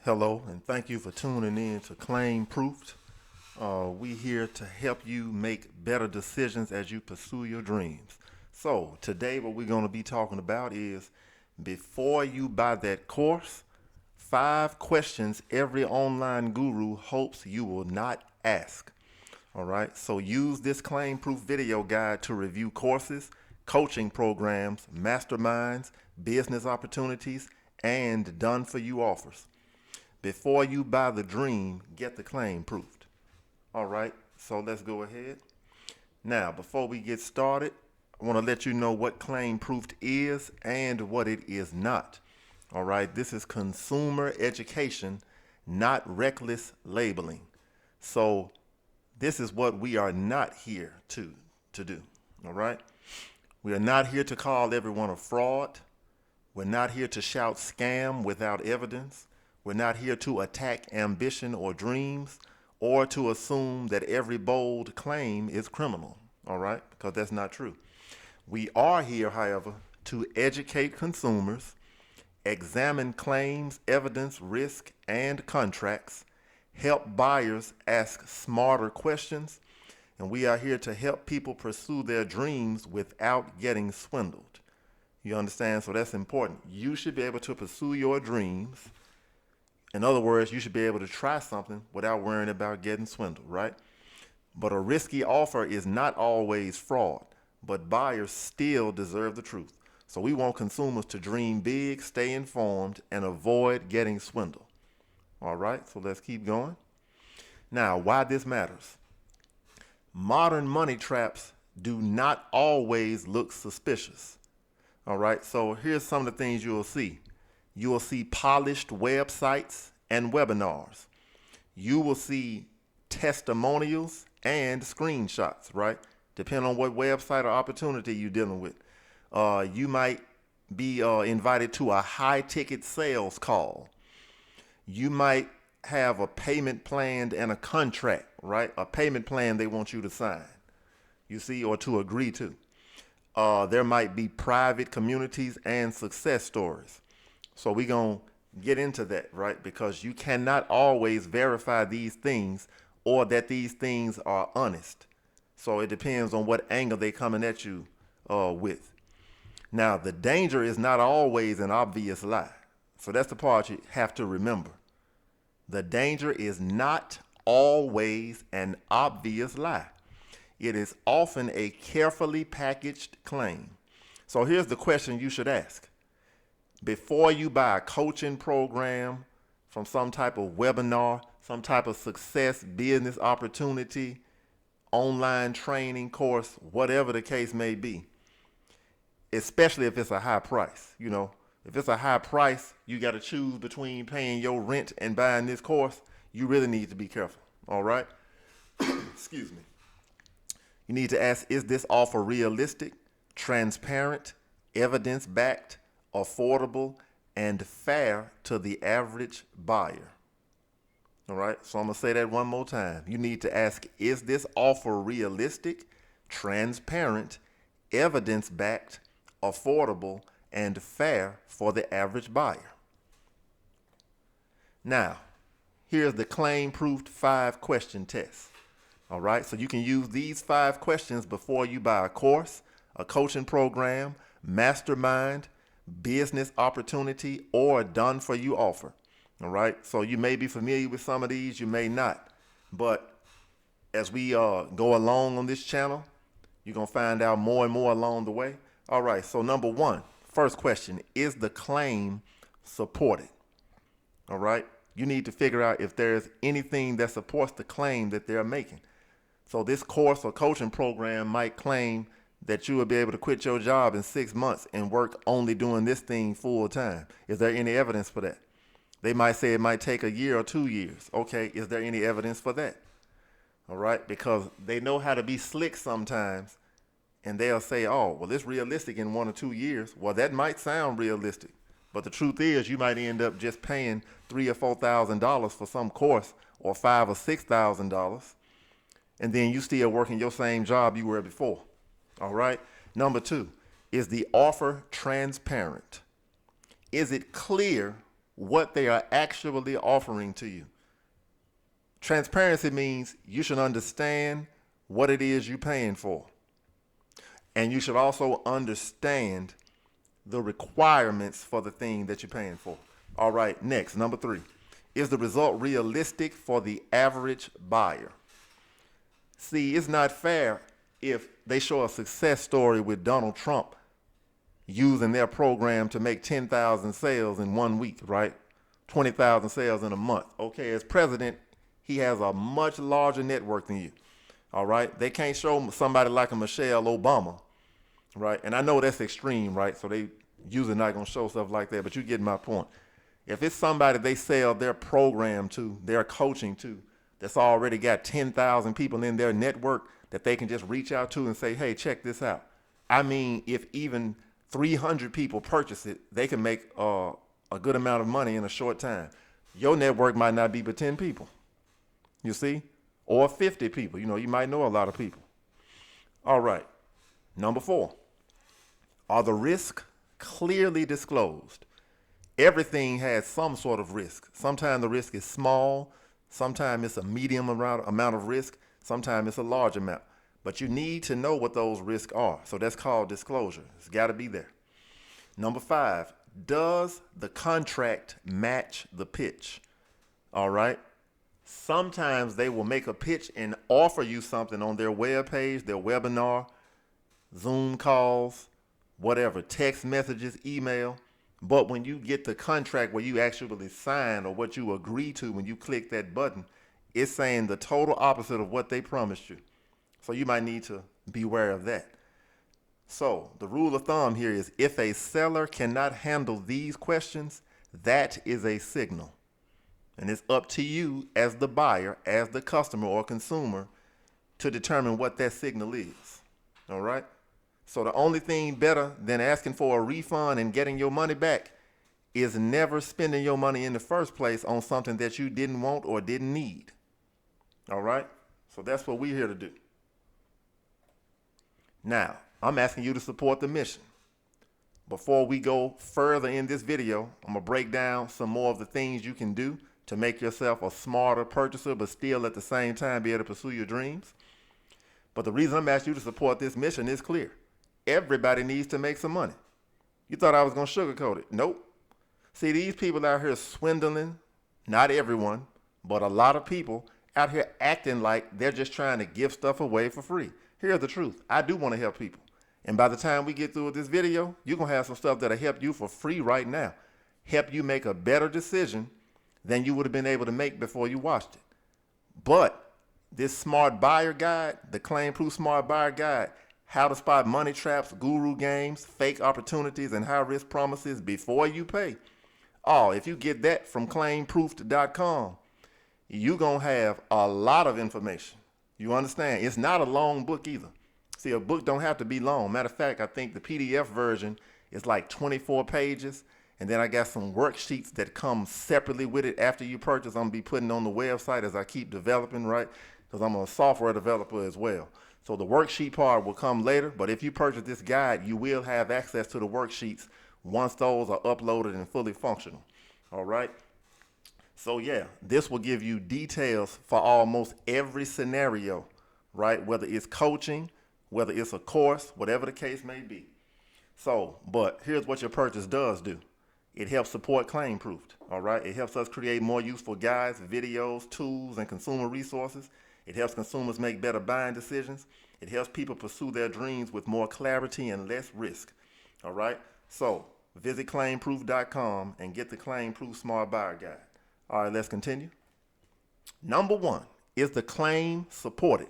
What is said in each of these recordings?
Hello, and thank you for tuning in to Claim Proofed. We here to help you make better decisions as you pursue your dreams. So today, what we're going to be talking about is before you buy that course, 5 questions every online guru hopes you will not ask. All right, so use this claim proof video guide to review courses, coaching programs, masterminds, business opportunities, and done for you offers. Before you buy the dream, get the claim proved. All right, so let's go ahead. Now, before we get started, I want to let you know what claim proofed is and what it is not. All right, this is consumer education, not reckless labeling. So, this is what we are not here to do. All right, we are not here to call everyone a fraud. We're not here to shout scam without evidence. We're not here to attack ambition or dreams or to assume that every bold claim is criminal, all right? Because that's not true. We are here, however, to educate consumers, examine claims, evidence, risk, and contracts, help buyers ask smarter questions, and we are here to help people pursue their dreams without getting swindled. You understand? So that's important. You should be able to pursue your dreams. In other words, you should be able to try something without worrying about getting swindled, right? But a risky offer is not always fraud, but buyers still deserve the truth. So we want consumers to dream big, stay informed, and avoid getting swindled. All right, so let's keep going. Now, why this matters. Modern money traps do not always look suspicious. All right, so here's some of the things you'll see. You will see polished websites and webinars. You will see testimonials and screenshots, right? Depending on what website or opportunity you're dealing with. You might be invited to a high ticket sales call. You might have a payment plan and a contract, right? A payment plan they want you to sign, you see, or to agree to. There might be private communities and success stories. So we're going to get into that, right? Because you cannot always verify these things or that these things are honest. So it depends on what angle they're coming at you with. Now, the danger is not always an obvious lie. So that's the part you have to remember. The danger is not always an obvious lie. It is often a carefully packaged claim. So here's the question you should ask. Before you buy a coaching program from some type of webinar, some type of success business opportunity, online training course, whatever the case may be, especially if it's a high price, if it's a high price, you got to choose between paying your rent and buying this course, you really need to be careful, all right? Excuse me. You need to ask, is this offer realistic, transparent, evidence-backed, affordable, and fair to the average buyer? All right, so I'm going to say that one more time. You need to ask, is this offer realistic, transparent, evidence-backed, affordable, and fair for the average buyer? Now, here's the claim-proofed 5-question test. All right, so you can use these 5 questions before you buy a course, a coaching program, mastermind, business opportunity, or done for you offer. All right, so you may be familiar with some of these, you may not. But as we go along on this channel, you're going to find out more and more along the way. All right, so number 1, first question, is the claim supported? All right, you need to figure out if there's anything that supports the claim that they're making. So this course or coaching program might claim that you will be able to quit your job in 6 months and work only doing this thing full time. Is there any evidence for that? They might say it might take a year or 2 years. Okay, is there any evidence for that? All right, because they know how to be slick sometimes, and they'll say, oh, well, it's realistic in 1 or 2 years. Well, that might sound realistic, but the truth is you might end up just paying $3,000 or $4,000 for some course, or $5,000 or $6,000, and then you still working your same job you were before. All right. Number 2, is the offer transparent? Is it clear what they are actually offering to you. Transparency means you should understand what it is you're paying for. And you should also understand the requirements for the thing that you're paying for. All right, next, number 3. Is the result realistic for the average buyer? See, it's not fair if they show a success story with Donald Trump using their program to make 10,000 sales in 1 week, right? 20,000 sales in a month. Okay, as president, he has a much larger network than you. All right, they can't show somebody like a Michelle Obama, right? And I know that's extreme, right? So they usually not gonna show stuff like that, but you get my point. If it's somebody they sell their program to, their coaching to, that's already got 10,000 people in their network that they can just reach out to and say, hey, check this out. I mean, if even 300 people purchase it, they can make a good amount of money in a short time. Your network might not be but 10 people, you see, or 50 people. You know, you might know a lot of people. All right. Number 4, are the risks clearly disclosed? Everything has some sort of risk. Sometimes the risk is small. Sometimes it's a medium amount of risk. Sometimes it's a large amount. But you need to know what those risks are. So that's called disclosure. It's got to be there. Number 5, does the contract match the pitch? All right. Sometimes they will make a pitch and offer you something on their webpage, their webinar, Zoom calls, whatever, text messages, email. But when you get the contract where you actually sign or what you agree to when you click that button, it's saying the total opposite of what they promised you. So you might need to beware of that. So the rule of thumb here is if a seller cannot handle these questions, that is a signal. And it's up to you as the buyer, as the customer or consumer, to determine what that signal is. All right? So the only thing better than asking for a refund and getting your money back is never spending your money in the first place on something that you didn't want or didn't need. All right? So that's what we're here to do. Now, I'm asking you to support the mission. Before we go further in this video, I'm going to break down some more of the things you can do to make yourself a smarter purchaser, but still at the same time be able to pursue your dreams. But the reason I'm asking you to support this mission is clear. Everybody needs to make some money. You thought I was going to sugarcoat it. Nope. See, these people out here swindling, not everyone, but a lot of people out here acting like they're just trying to give stuff away for free. Here's the truth. I do want to help people. And by the time we get through with this video, you're going to have some stuff that'll help you for free right now. Help you make a better decision than you would have been able to make before you watched it. But this smart buyer guide, the Claim Proof Smart Buyer Guide, how to spot money traps, guru games, fake opportunities, and high-risk promises before you pay. Oh, if you get that from claimproof.com, you're going to have a lot of information. You understand? It's not a long book either. See, a book don't have to be long. Matter of fact, I think the PDF version is like 24 pages. And then I got some worksheets that come separately with it after you purchase. I'm going to be putting on the website as I keep developing, right? Because I'm a software developer as well. So the worksheet part will come later. But if you purchase this guide, you will have access to the worksheets once those are uploaded and fully functional. All right? So yeah, this will give you details for almost every scenario, right? Whether it's coaching, whether it's a course, whatever the case may be. So, but here's what your purchase does do. It helps support Claim Proofed, all right? It helps us create more useful guides, videos, tools, and consumer resources. It helps consumers make better buying decisions. It helps people pursue their dreams with more clarity and less risk, all right? So visit claimproof.com and get the Claim Proof Smart Buyer Guide. All right, let's continue. Number 1, is the claim supported?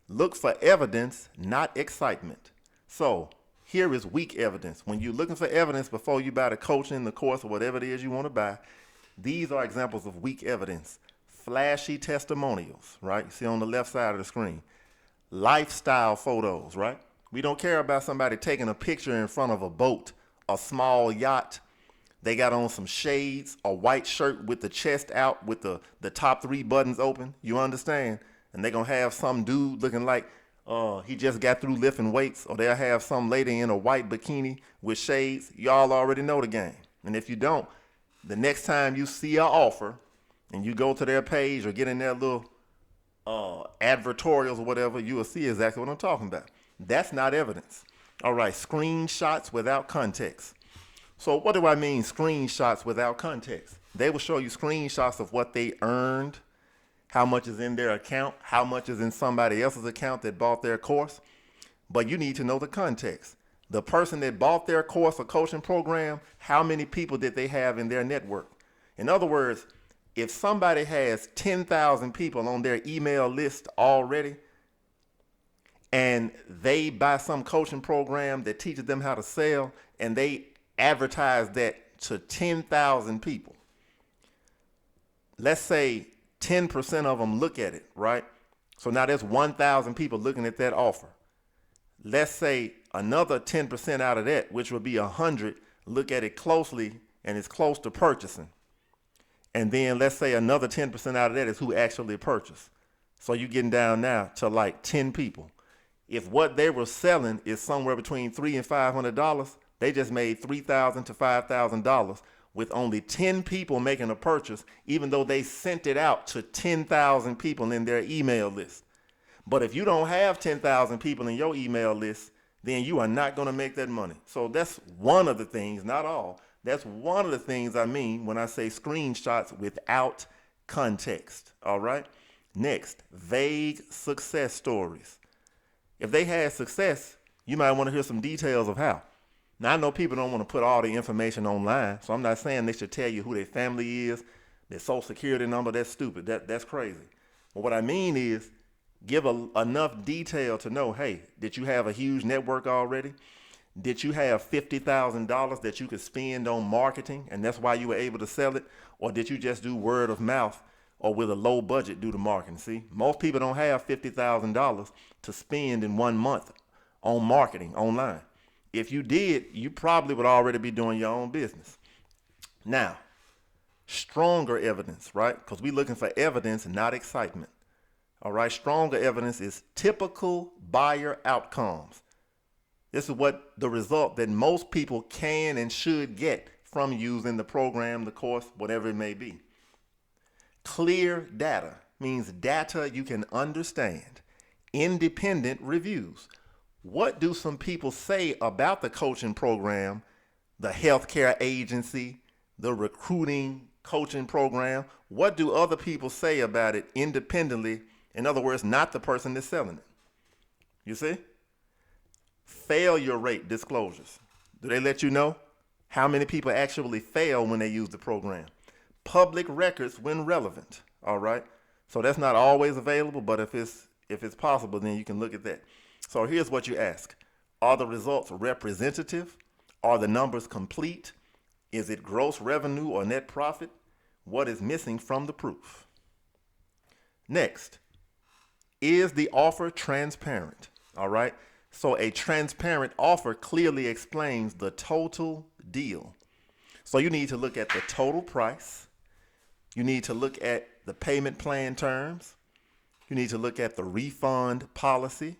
Look for evidence, not excitement. So here is weak evidence. When you're looking for evidence before you buy the coaching, the course, or whatever it is you want to buy, these are examples of weak evidence. Flashy testimonials, right? You see on the left side of the screen. Lifestyle photos, right? We don't care about somebody taking a picture in front of a boat, a small yacht. They got on some shades, a white shirt with the chest out with the top 3 buttons open. You understand? And they're going to have some dude looking like he just got through lifting weights, or they'll have some lady in a white bikini with shades. Y'all already know the game. And if you don't, the next time you see an offer and you go to their page or get in their little advertorials or whatever, you will see exactly what I'm talking about. That's not evidence. All right, screenshots without context. So what do I mean screenshots without context? They will show you screenshots of what they earned, how much is in their account, how much is in somebody else's account that bought their course. But you need to know the context. The person that bought their course or coaching program, how many people did they have in their network? In other words, if somebody has 10,000 people on their email list already, and they buy some coaching program that teaches them how to sell, and they advertise that to 10,000 people, let's say 10% of them look at it, right? So now there's 1,000 people looking at that offer. Let's say another 10% out of that, which would be 100, look at it closely and is close to purchasing. And then let's say another 10% out of that is who actually purchased. So you're getting down now to like 10 people. If what they were selling is somewhere between $300 and $500, they just made $3,000 to $5,000 with only 10 people making a purchase, even though they sent it out to 10,000 people in their email list. But if you don't have 10,000 people in your email list, then you are not going to make that money. So that's one of the things, not all. That's one of the things I mean when I say screenshots without context. All right. Next, vague success stories. If they had success, you might want to hear some details of how. Now, I know people don't want to put all the information online, so I'm not saying they should tell you who their family is, their social security number. That's stupid. That's crazy. But what I mean is give enough detail to know, hey, did you have a huge network already? Did you have $50,000 that you could spend on marketing, and that's why you were able to sell it? Or did you just do word of mouth or with a low budget do the marketing? See, most people don't have $50,000 to spend in 1 month on marketing online. If you did, you probably would already be doing your own business. Now, stronger evidence, right? Because we're looking for evidence, not excitement. All right, stronger evidence is typical buyer outcomes. This is what the result that most people can and should get from using the program, the course, whatever it may be. Clear data means data you can understand. Independent reviews. What do some people say about the coaching program, the healthcare agency, the recruiting coaching program? What do other people say about it independently? In other words, not the person that's selling it. You see? Failure rate disclosures. Do they let you know how many people actually fail when they use the program? Public records when relevant. All right. So that's not always available, but if it's possible, then you can look at that. So here's what you ask. Are the results representative? Are the numbers complete? Is it gross revenue or net profit? What is missing from the proof? Next, is the offer transparent? All right. So a transparent offer clearly explains the total deal. So you need to look at the total price. You need to look at the payment plan terms. You need to look at the refund policy.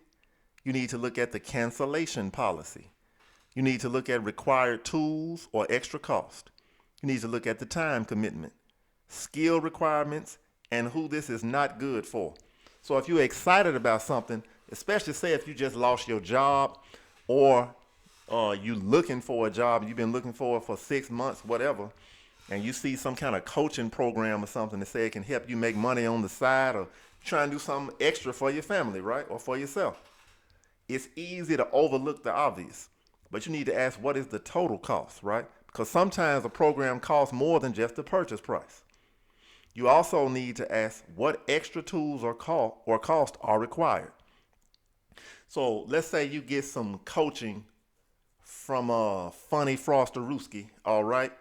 You need to look at the cancellation policy. You need to look at required tools or extra cost. You need to look at the time commitment, skill requirements, and who this is not good for. So if you're excited about something, especially say if you just lost your job or you looking for a job and you've been looking for it for 6 months, whatever, and you see some kind of coaching program or something that say it can help you make money on the side or try and do something extra for your family, right? Or for yourself. It's easy to overlook the obvious, but you need to ask what is the total cost, right? Because sometimes a program costs more than just the purchase price. You also need to ask what extra tools or cost are required. So let's say you get some coaching from Funny Frosterooski, all right?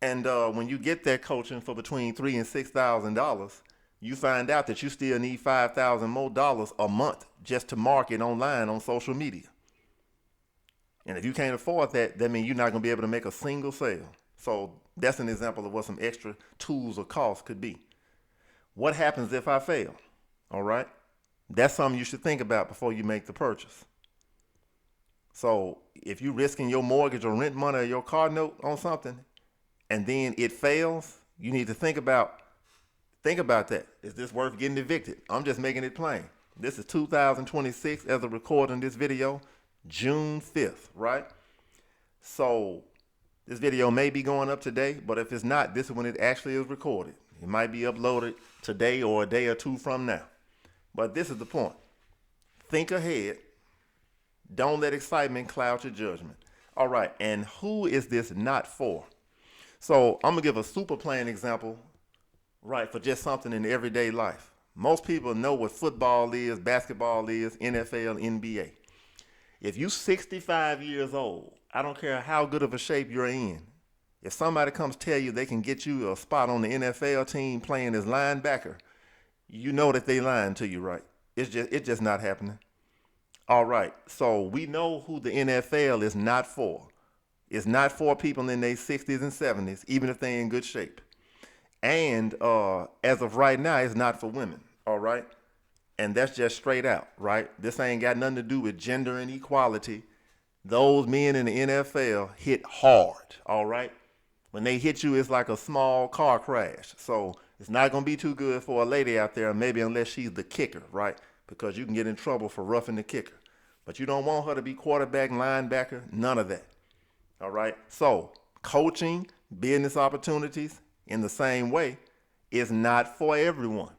And when you get that coaching for between $3,000 and $6,000, you find out that you still need $5,000 more a month just to market online on social media. And if you can't afford that, that means you're not going to be able to make a single sale. So that's an example of what some extra tools or costs could be. What happens if I fail? All right. That's something you should think about before you make the purchase. So if you're risking your mortgage or rent money or your car note on something and then it fails, you need to think about that. Is this worth getting evicted? I'm just making it plain. This is 2026 as of recording this video, June 5th, right? So this video may be going up today, but if it's not, this is when it actually is recorded. It might be uploaded today or a day or two from now. But this is the point. Think ahead. Don't let excitement cloud your judgment. All right, and who is this not for? So I'm gonna give a super plain example, right, for just something in everyday life. Most people know what football is, basketball is, NFL, NBA. If you're 65 years old, I don't care how good of a shape you're in. If somebody comes tell you they can get you a spot on the NFL team playing as linebacker, you know that they lying to you, right? It's just not happening. All right, so we know who the NFL is not for. It's not for people in their 60s and 70s, even if they're in good shape. And as of right now, it's not for women, all right? And that's just straight out, right? This ain't got nothing to do with gender inequality. Those men in the NFL hit hard, all right? When they hit you, it's like a small car crash. So it's not going to be too good for a lady out there, maybe unless she's the kicker, right? Because you can get in trouble for roughing the kicker. But you don't want her to be quarterback, linebacker, none of that. All right? So coaching, business opportunities in the same way is not for everyone.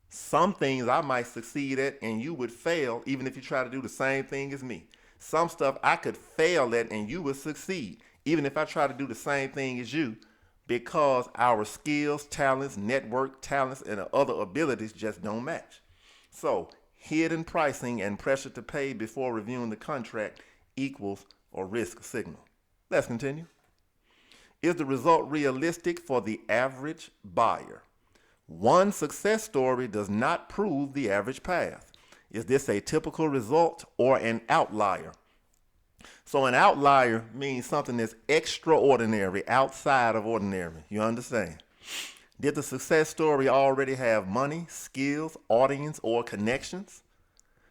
Some things I might succeed at and you would fail even if you try to do the same thing as me. Some stuff I could fail at and you would succeed even if I try to do the same thing as you, because our skills, talents, network talents, and other abilities just don't match. So hidden pricing and pressure to pay before reviewing the contract equals or risk signal. Let's continue. Is the result realistic for the average buyer? One success story does not prove the average path. Is this a typical result or an outlier? So an outlier means something that's extraordinary, outside of ordinary. You understand? Did the success story already have money, skills, audience, or connections?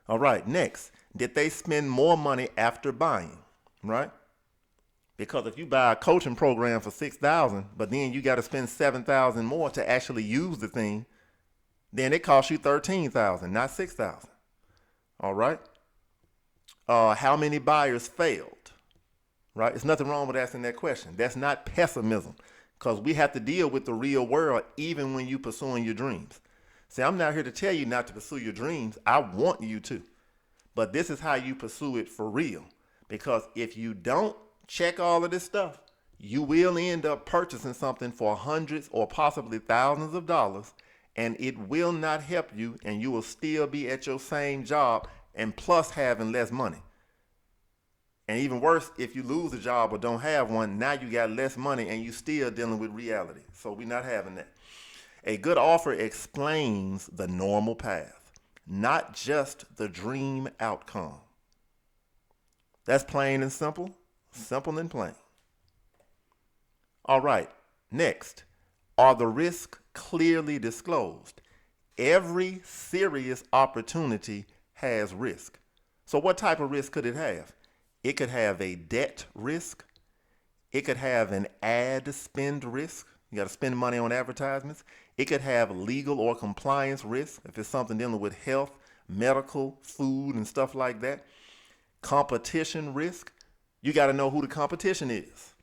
All right, next, did they spend more money after buying, right? Because if you buy a coaching program for $6,000, but then you got to spend $7,000 more to actually use the thing, then it costs you $13,000, not $6,000. All right. How many buyers failed? Right? There's nothing wrong with asking that question. That's not pessimism, because we have to deal with the real world even when you're pursuing your dreams. See, I'm not here to tell you not to pursue your dreams. I want you to. But this is how you pursue it for real. Because if you don't check all of this stuff, you will end up purchasing something for hundreds or possibly thousands of dollars, and it will not help you, and you will still be at your same job and plus having less money. And even worse, if you lose a job or don't have one, now you got less money and you still dealing with reality. So we're not having that. A good offer explains the normal path, not just the dream outcome. That's plain and simple, simple and plain. All right, next, are the risks clearly disclosed? Every serious opportunity has risk. So what type of risk could it have? It could have a debt risk. It could have an ad spend risk. You got to spend money on advertisements. It could have legal or compliance risk if it's something dealing with health, medical, food, and stuff like that. Competition risk. You got to know who the competition is.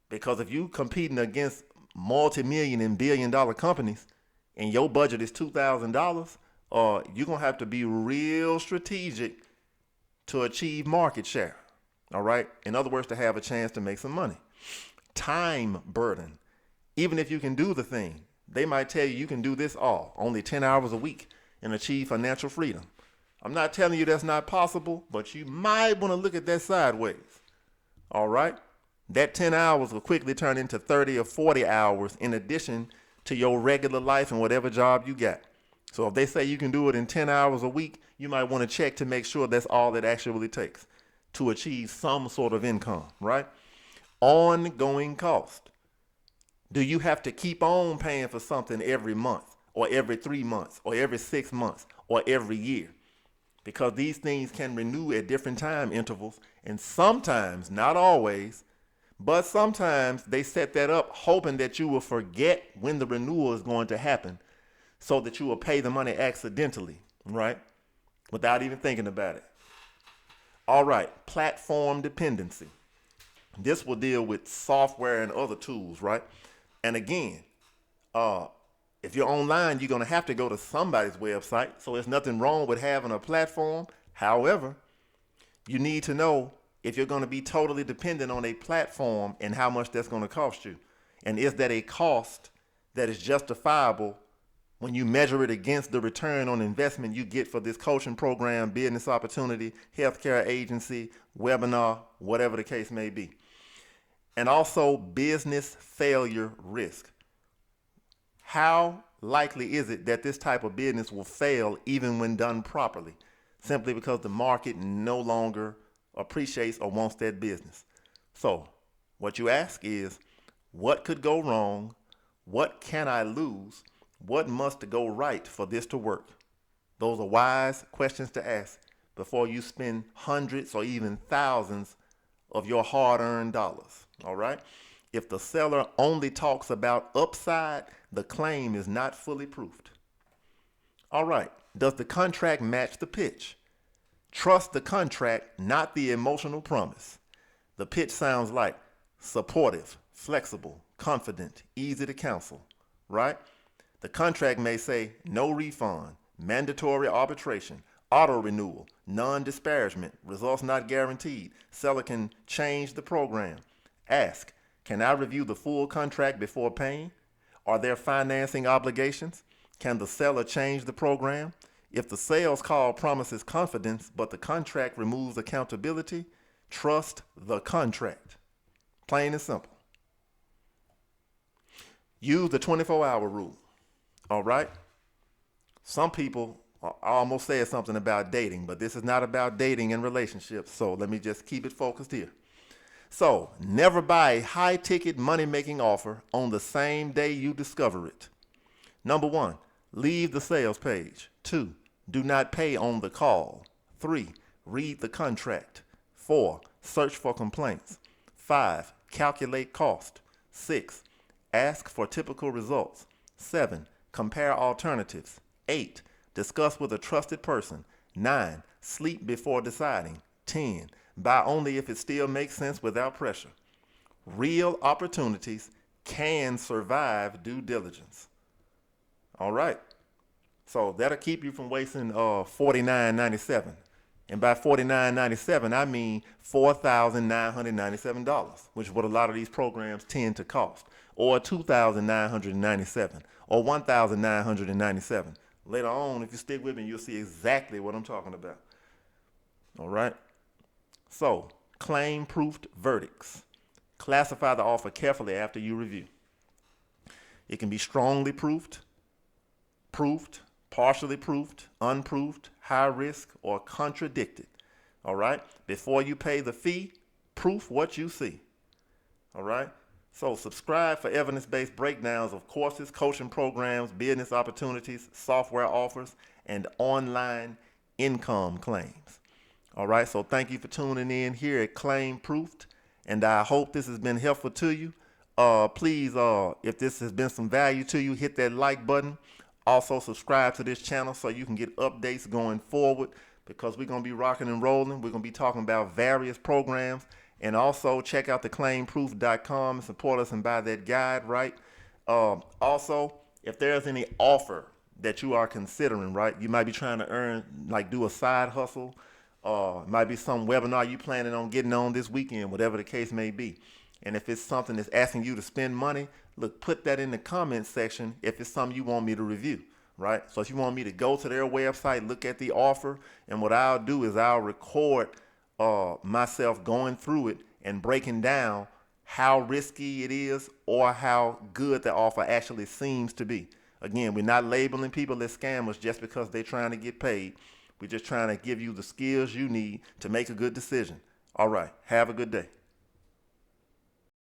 Because if you competing against multi-million and billion-dollar companies and your budget is $2,000, you're going to have to be real strategic to achieve market share. All right. In other words, to have a chance to make some money. Time burden. Even if you can do the thing, they might tell you can do this only 10 hours a week and achieve financial freedom. I'm not telling you that's not possible, but you might want to look at that sideways. All right. That 10 hours will quickly turn into 30 or 40 hours in addition to your regular life and whatever job you got. So if they say you can do it in 10 hours a week, you might want to check to make sure that's all it actually takes to achieve some sort of income, right? Ongoing cost. Do you have to keep on paying for something every month or every 3 months or every 6 months or every year? Because these things can renew at different time intervals, and sometimes, not always, But sometimes they set that up hoping that you will forget when the renewal is going to happen so that you will pay the money accidentally, right? Without even thinking about it. All right, platform dependency. This will deal with software and other tools, right? And again, uh, if you're online, you're going to have to go to somebody's website. So there's nothing wrong with having a platform. However, you need to know if you're going to be totally dependent on a platform and how much that's going to cost you. And is that a cost that is justifiable when you measure it against the return on investment you get for this coaching program, business opportunity, healthcare agency, webinar, whatever the case may be. And also business failure risk. How likely is it that this type of business will fail even when done properly? Simply because the market no longer appreciates or wants that business. So what you ask is, what could go wrong? What can I lose? What must go right for this to work? Those are wise questions to ask before you spend hundreds or even thousands of your hard-earned dollars. All right? If the seller only talks about upside, the claim is not fully proofed. All right. Does the contract match the pitch? Trust the contract, not the emotional promise. The pitch sounds like supportive, flexible, confident, easy to counsel, right? The contract may say no refund, mandatory arbitration, auto renewal, non-disparagement, results not guaranteed. Seller can change the program. Ask, can I review the full contract before paying? Are there financing obligations? Can the seller change the program? If the sales call promises confidence, but the contract removes accountability, trust the contract. Plain and simple. Use the 24-hour rule. All right? Some people almost said something about dating, but this is not about dating and relationships. So let me just keep it focused here. So never buy a high-ticket money-making offer on the same day you discover it. Number 1, leave the sales page. 2, do not pay on the call. 3, read the contract. 4, search for complaints. 5, calculate cost. 6, ask for typical results. 7, compare alternatives. 8, discuss with a trusted person. 9, sleep before deciding. 10, buy only if it still makes sense without pressure. Real opportunities can survive due diligence. All right. So that'll keep you from wasting $49.97. And by $49.97, I mean $4,997, which is what a lot of these programs tend to cost, or $2,997, or $1,997. Later on, if you stick with me, you'll see exactly what I'm talking about. All right. So, claim-proofed verdicts. Classify the offer carefully after you review. It can be strongly proofed, partially proofed, unproofed, high risk, or contradicted. All right? Before you pay the fee, proof what you see. All right? So subscribe for evidence-based breakdowns of courses, coaching programs, business opportunities, software offers, and online income claims. All right? So thank you for tuning in here at Claim Proofed, and I hope this has been helpful to you. Please, if this has been some value to you, hit that like button. Also, subscribe to this channel so you can get updates going forward, because we're going to be rocking and rolling. We're going to be talking about various programs. And also, check out the claimproof.com and support us and buy that guide, right? Also, if there's any offer that you are considering, right, you might be trying to earn, like do a side hustle. Might be some webinar you planning on getting on this weekend, whatever the case may be. And if it's something that's asking you to spend money, look, put that in the comments section if it's something you want me to review, right? So if you want me to go to their website, look at the offer, and what I'll do is I'll record myself going through it and breaking down how risky it is or how good the offer actually seems to be. Again, we're not labeling people as scammers just because they're trying to get paid. We're just trying to give you the skills you need to make a good decision. All right. Have a good day.